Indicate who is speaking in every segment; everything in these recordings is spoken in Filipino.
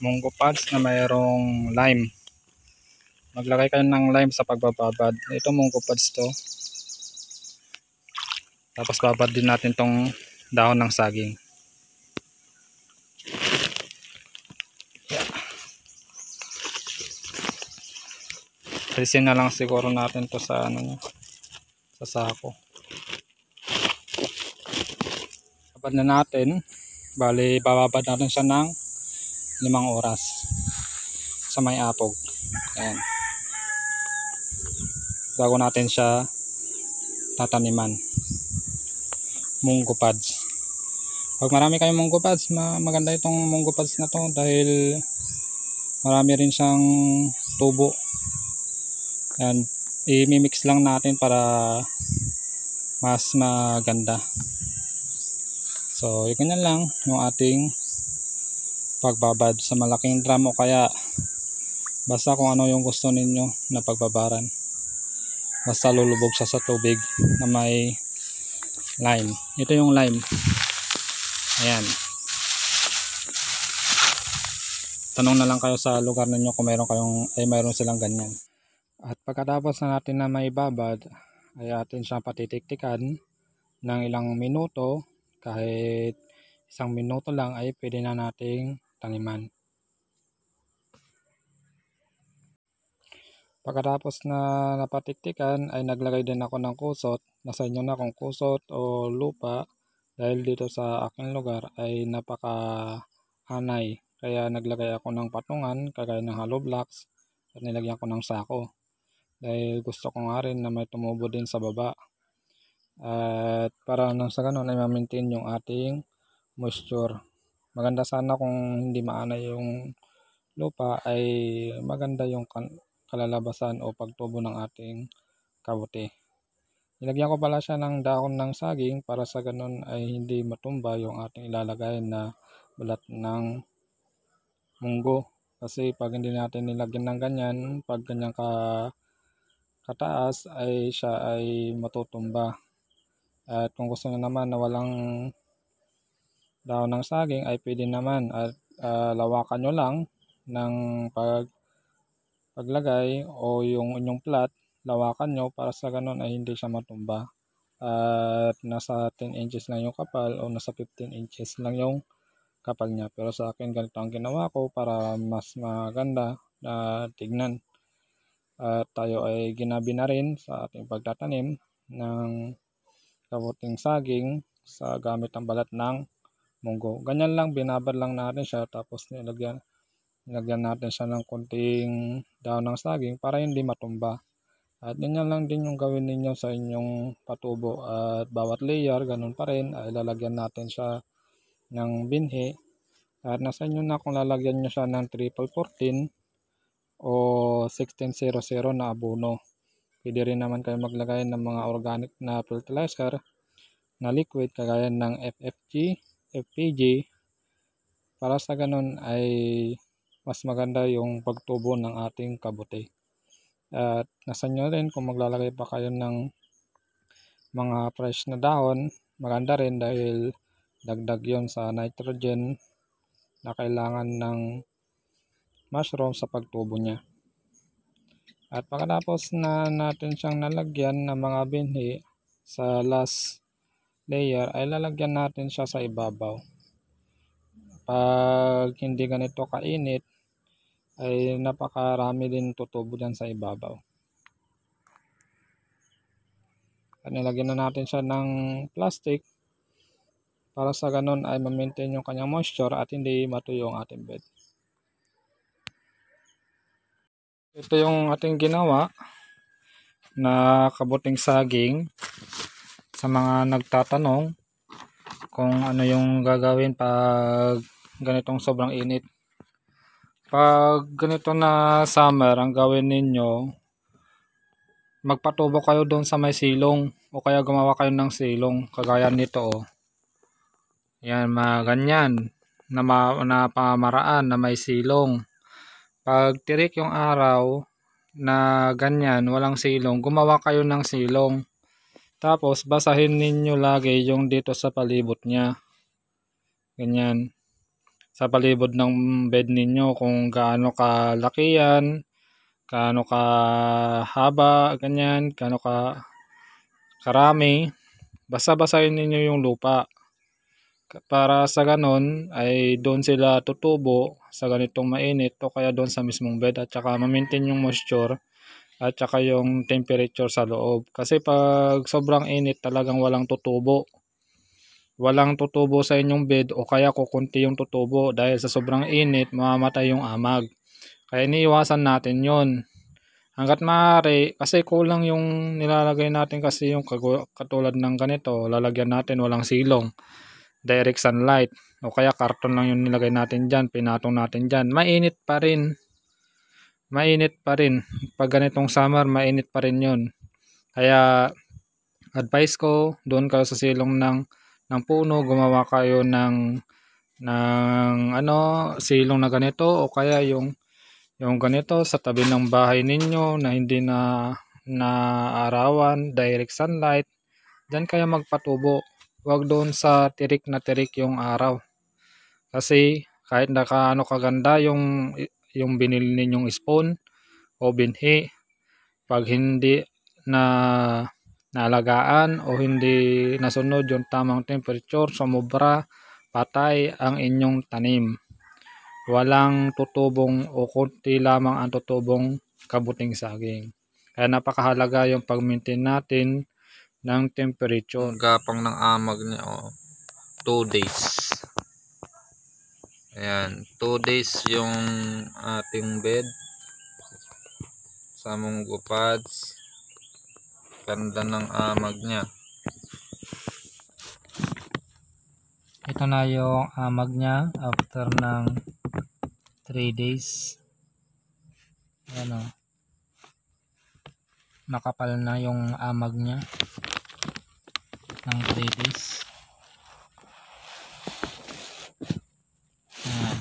Speaker 1: munggo pads na mayroong lime. Maglagay kayo ng lime sa pagbababad. Ito munggo pads to. Tapos babad din natin tong dahon ng saging. Alisin na lang siguro natin to sa sa sako. Babad na natin. Bali bababad natin siya ng 5 oras sa may apog. Ayan. Bago natin siya tataniman. Munggo pads. Pag marami kayong munggo pads, maganda itong munggo pads na to dahil marami rin siyang tubo. Ayan. I-mix lang natin para mas maganda. So, ganyan lang yung ating pagbabad sa malaking drum o kaya basta kung ano yung gusto ninyo na pagbabaran. Basta lulubog siya sa tubig na may lime. Ito yung lime. Ayan. Tanong na lang kayo sa lugar ninyo kung mayroon silang ganyan. At pagkatapos na natin na may babad, ay atin siyang patitiktikan ng ilang minuto. Kahit 1 minuto lang ay pwede na nating taniman. Pagkatapos na napatiktikan ay naglagay din ako ng kusot. Nasa inyo na kung kusot o lupa dahil dito sa aking lugar ay napaka-anay. Kaya naglagay ako ng patungan kagaya ng hollow blocks at nilagyan ko ng sako. Dahil gusto ko nga rin na may tumubo din sa baba. At para nang sa ganun ay ma-maintain yung ating moisture. Maganda sana kung hindi maanay yung lupa ay maganda yung kalalabasan o pagtubo ng ating kabuti. Nilagyan ko pala siya ng dahon ng saging para sa ganun ay hindi matumba yung ating ilalagay na balat ng munggo. Kasi pag hindi natin nilagyan ng ganyan, pag ganyan kataas ay siya ay matutumba. At kung gusto nyo naman na walang dahon ng saging ay pwede naman at lawakan nyo lang ng paglagay o yung inyong plat, lawakan nyo para sa ganun ay hindi siya matumba. At nasa 10 inches lang yung kapal o nasa 15 inches lang yung kapal niya. Pero sa akin ganito ang ginawa ko para mas maganda na tignan. At tayo ay ginabi na rin sa ating pagtatanim ng kabuting saging sa gamit ang balat ng munggo. Ganyan lang, binabad lang natin siya tapos nilagyan natin siya ng konting dahon ng saging para hindi matumba. At ganyan lang din yung gawin ninyo sa inyong patubo at bawat layer ganun pa rin ay lalagyan natin siya ng binhi. At nasa inyo na kung lalagyan nyo siya ng triple 14 o 1600 na abono. Pwede rin naman kayo maglagay ng mga organic na fertilizer na liquid kagaya ng FFG, FPG para sa ganun ay mas maganda yung pagtubo ng ating kabuti. At nasa inyo rin kung maglalagay pa kayo ng mga fresh na dahon, maganda rin dahil dagdag yon sa nitrogen na kailangan ng mushroom sa pagtubo niya. At pagkatapos na natin siyang nalagyan ng mga binhi sa last layer ay lalagyan natin siya sa ibabaw. Pag hindi ganito kainit ay napakarami din tutubo dyan sa ibabaw. At nilagyan na natin siya ng plastic para sa ganun ay ma-maintain yung kanyang moisture at hindi matuyo ang ating bed. Ito yung ating ginawa na kabuting saging. Sa mga nagtatanong kung ano yung gagawin pag ganitong sobrang init. Pag ganito na summer, ang gawin ninyo, magpatubo kayo doon sa may silong o kaya gumawa kayo ng silong kagaya nito oh. Yan, ganyan na pamaraan na may silong. Pag tirik yung araw na ganyan, walang silong, gumawa kayo ng silong. Tapos basahin ninyo lagi yung dito sa palibot niya. Ganyan. sa palibot ng bed ninyo kung gaano kalaki yan, gaano kahaba, ganyan, gaano karami. Basa-basahin ninyo yung lupa. Para sa ganon ay doon sila tutubo sa ganitong mainit o kaya doon sa mismong bed, at saka ma-maintain yung moisture at saka yung temperature sa loob. Kasi pag sobrang init talagang walang tutubo. Walang tutubo sa inyong bed o kaya kukunti yung tutubo dahil sa sobrang init mamamatay yung amag. Kaya iniiwasan natin yon hanggat maaari, kasi kulang yung nilalagay natin, kasi yung katulad ng ganito, lalagyan natin walang silong, direct sunlight, o kaya karton lang yung nilagay natin dyan, pinatong natin dyan, mainit pa rin. Pag ganitong summer, mainit pa rin yun. Kaya advice ko, doon kayo sa silong ng puno, gumawa kayo ng silong na ganito, o kaya yung ganito sa tabi ng bahay ninyo na hindi na arawan, direct sunlight. Diyan kayo magpatubo. Huwag doon sa tirik na tirik yung araw. Kasi kahit nakaano kaganda yung binili ninyong spoon o binhi, pag hindi na naalagaan o hindi nasunod yung tamang temperature, sumobra, patay ang inyong tanim. Walang tutubong o konti lamang ang tutubong kabuting saging. Kaya napakahalaga yung pag-maintain natin ng temperature.
Speaker 2: Ang gapang ng amag niya, 2 days. Ayan, 2 days yung ating bed sa Munggo Pads. Ganda ng amag niya.
Speaker 1: Ito na yung amag niya after ng 3 days. Ayan o. Makapal na yung amag niya ng 3 days. Ayan.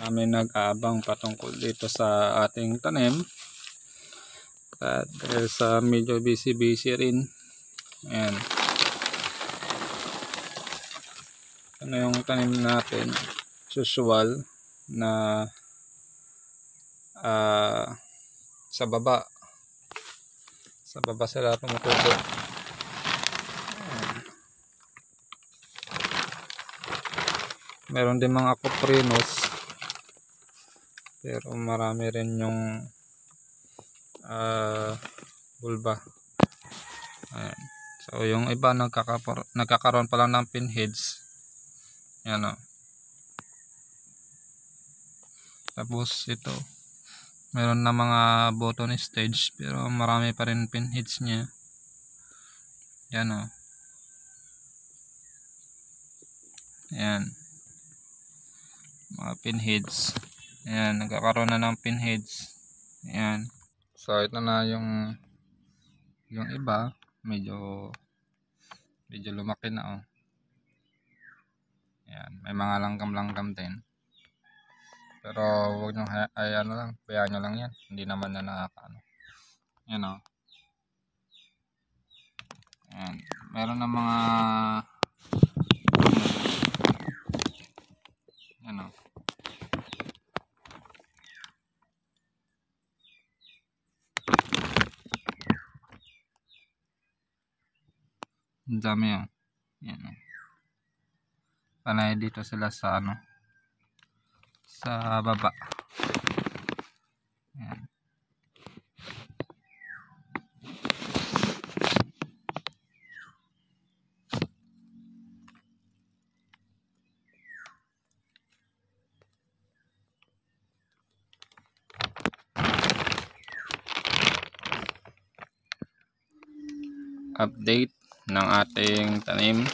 Speaker 1: Kami nag-aabang patungkol dito sa ating tanim. At dahil sa medyo busy rin. Ayan. Ano yung tanim natin? Usual na sa baba. Sa baba sila tumutubo. Meron din mga cuprinos. Pero marami rin yung bulba. Ayan. So yung iba nagkakaroon pa lang ng pinheads. Yan o. Tapos ito, meron na mga button stage pero marami pa rin pinheads niya. Yan o. Ayan. Mga pinheads. Ayan, nagkakaroon na ng pinheads. Ayan. So ito na yung iba, medyo lumaki na oh. Ayan, may mga langgam-langgam din. Pero huwag nyo bayaan nyo lang yan. Hindi naman na nakakaano. Ayan oh. Ayan, meron na mga ayan oh. Ang dami oh. Ayan oh. Panay dito sila sa sa baba. Ayan. Update ng ating tanim.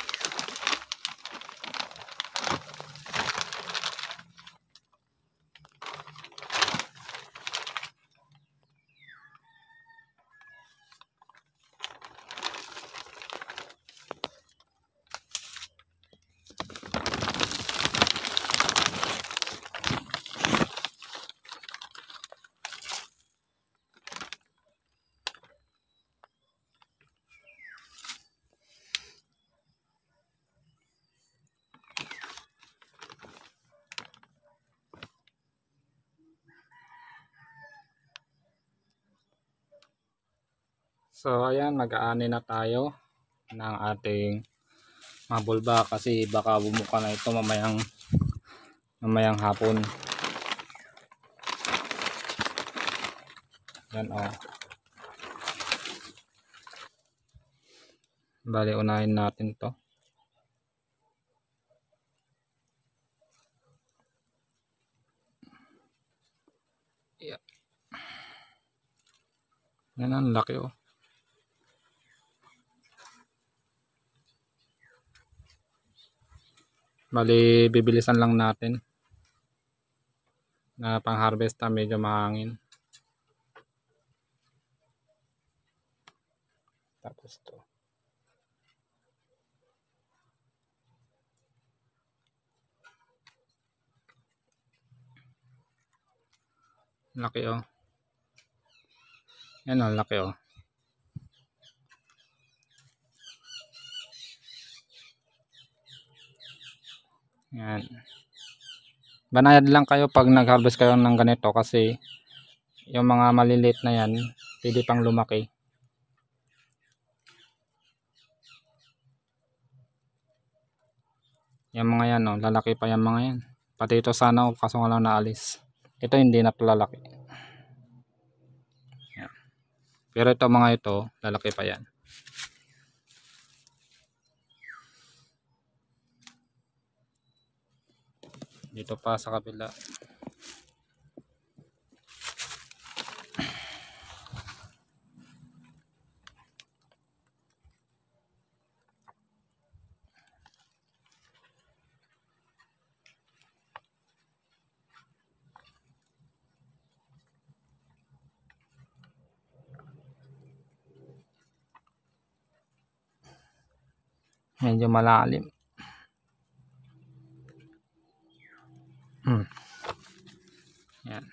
Speaker 1: So ayan, mag-aani na tayo ng ating mga bulba kasi baka bumuka na ito mamayang hapon. Yan o. Bali, unahin natin to. Yeah. Yan, ang laki o. Bali, bibilisan lang natin na pang harvest na medyo mahangin. Tapos to. Laki o. Yan o, laki o. Yan. Banayad lang kayo pag nag-harvest kayo ng ganito kasi yung mga maliliit na yan, pwede pang lumaki. Yung mga yan, oh, lalaki pa yung mga yan. Pati ito sana, oh, kaso nga lang naalis. Ito hindi na lalaki. Yan. Pero ito mga ito, lalaki pa yan. Dito pa sa kabila. Medyo malalim. Yan.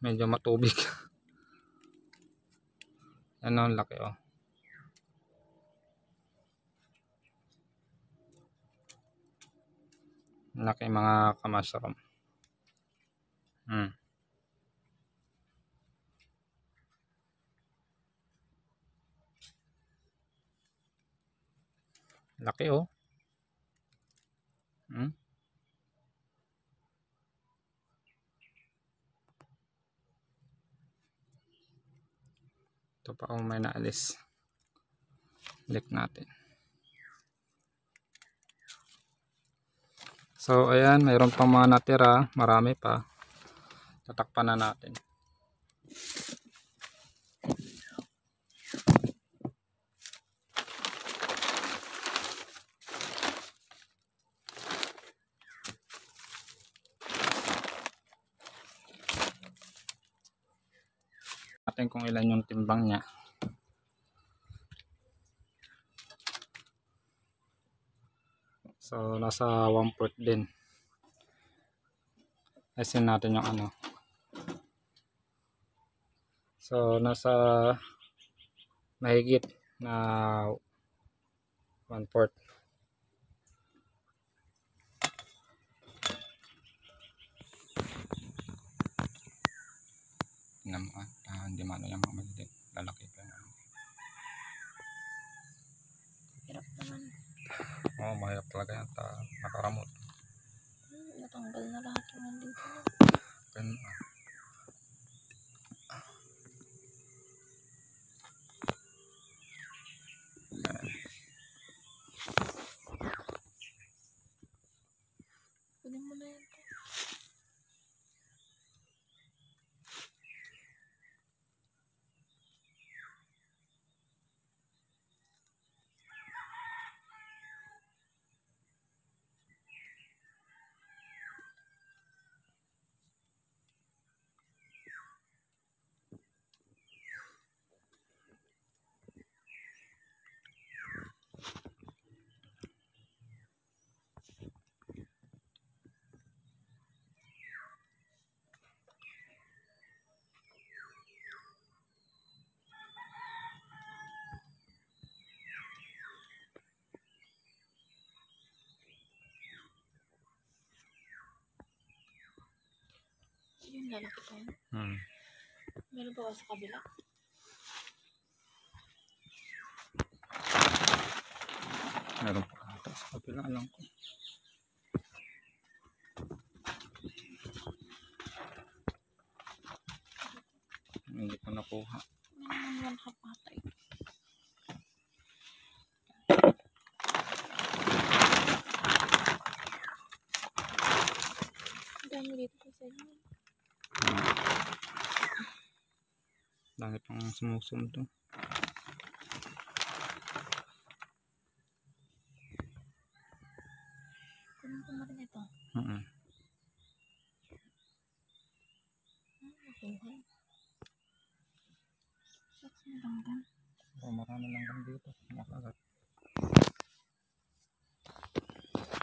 Speaker 1: Medyo matubig. Ano, ang laki oh. Laki mga kamasarap. Laki oh. Ito pa kung may naalis. Balik natin. So ayan, mayroon pang mga natira, marami pa. Tatakpan na natin. Natin kung ilan yung timbang niya. So nasa 1/4 din. Asin natin yung ano. So nasa mahigit na 1/4. Hindi man yung mga maliit. Lalaki pa yan.
Speaker 3: Hirap naman.
Speaker 1: Oo, mahirap talaga yan. Nakaramot.
Speaker 3: Natanggal na lahat yung nandito. Kunin mo na yan. Yung lalaki pa yun. Meron pa ba sa kabila?
Speaker 2: Meron pa ata sa kapila lang ko. Hindi ko nakuha.
Speaker 3: May naman 1 half ata eh. Ang dami dito sa side.
Speaker 2: Dami pang sumusunod to.
Speaker 3: Kunin ko na rin ito. Nakuha. Shucks, may langgan.
Speaker 2: Oh, marami lang dito. Makagat.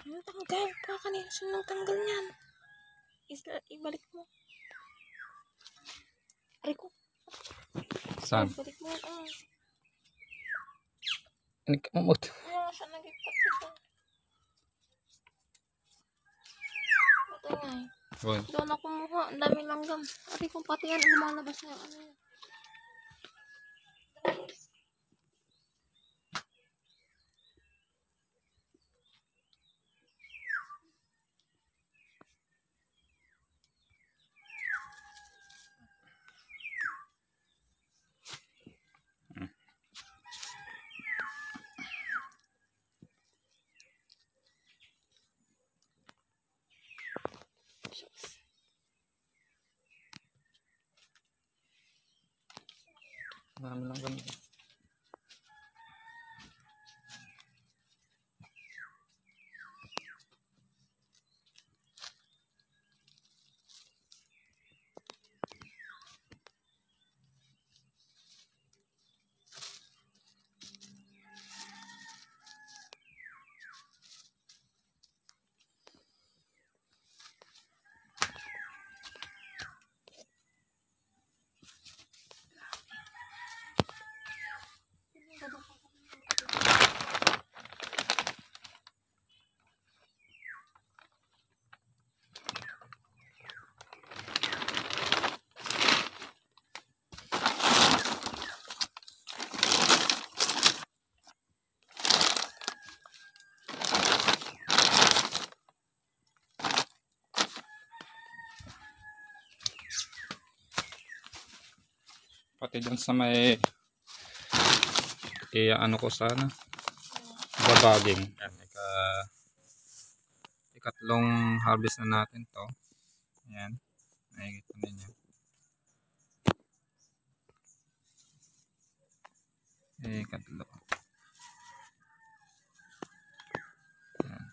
Speaker 3: Ano tanggal? Pa kanina siya nang tanggal niyan. Ibalik mo. Aray ko.
Speaker 2: Saan?
Speaker 3: Ibalik mo.
Speaker 2: Ano ka mamot?
Speaker 3: Ayaw siya nag-ikat ito. Ito nga eh.
Speaker 2: Bon.
Speaker 3: Doon ako kumuha. Ang daming langgam. Aray ko pati yan. Lumalabas na yung ano yan.
Speaker 2: Marami lang ganito. Pati dyan sa may ano ko sana babaging. Yan, ikatlong harvest na natin to. Ayan, nakikita ninyo. Ikatlo. Ayan.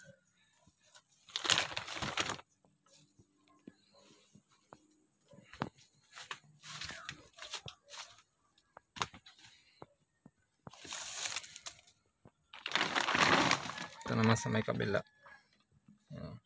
Speaker 2: Ito naman sa may kabila. Ayan.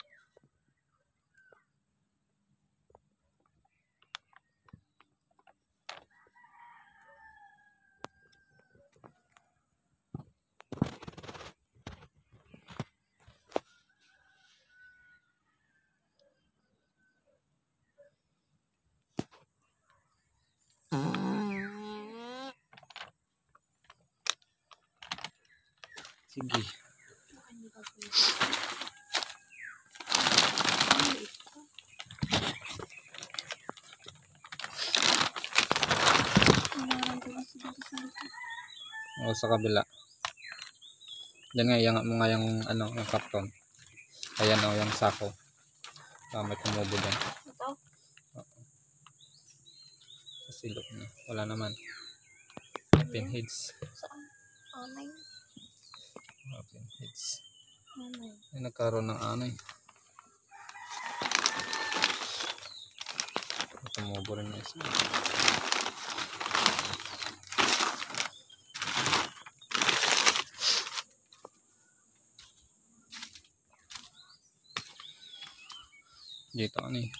Speaker 2: Sige. O sa kabila. Diyan nga, iangat mo nga yung ano, yung karton. Ayan o, yung sako. May tumubo dyan.
Speaker 3: Ito?
Speaker 2: Sa silog na. Wala naman. Pinheads.
Speaker 3: Saan? Anay.
Speaker 2: Pinheads.
Speaker 3: Anay.
Speaker 2: Ay, nagkaroon ng anay. Tumubo rin na isa. Dito ano eh.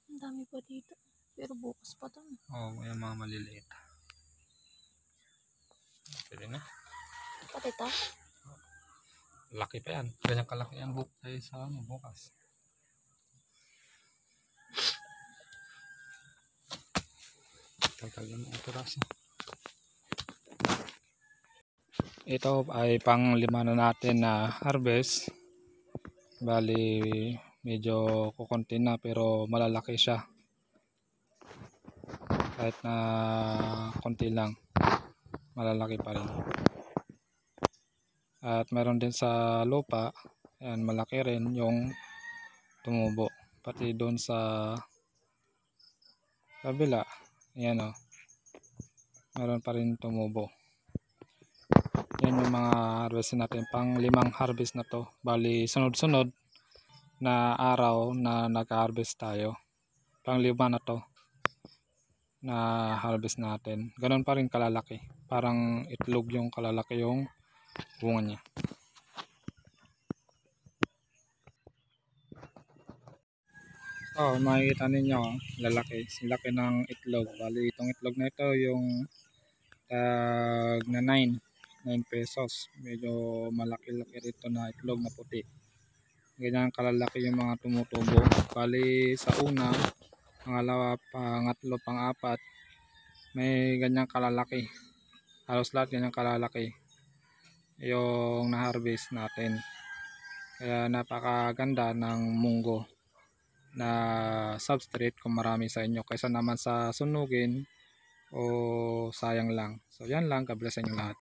Speaker 3: Ang dami pa dito. Pero bukas pa to.
Speaker 2: Oo, yung mga maliliit. Pwede na.
Speaker 3: Pati to.
Speaker 2: Laki pa yan. Ganyan kalaki yan tayo sa ano, bukas. Tagal yung mga piraso.
Speaker 1: Ito ay pang 5 na natin na harvest. Bali medyo kukunti na pero malalaki siya. Kahit na konti lang, malalaki pa rin. At meron din sa lupa, ayan, malaki rin yung tumubo. Pati doon sa kabila, ayan o, meron pa rin tumubo. Yan yung mga harvest natin, pang 5 harvest na to. Bali sunod-sunod na araw na nag-harvest tayo, pang 5 na to na harvest natin. Ganon pa rin kalalaki, parang itlog yung kalalaki yung bunga niya. Makikita ninyo, lalaki, laki ng itlog. Bali itong itlog na ito yung tag na 9 pesos. Medyo malaki-laki rito na itlog na puti. Ganyan kalalaki yung mga tumutubo. Bali sa una, pangalawa, pangatlo, pang-apat, may ganyang kalalaki. Halos lahat ganyang kalalaki yung na-harvest natin. Kaya napakaganda ng munggo na substrate kung marami sa inyo, kaysa naman sa sunugin o sayang lang. So yan lang, God bless sa inyo lahat.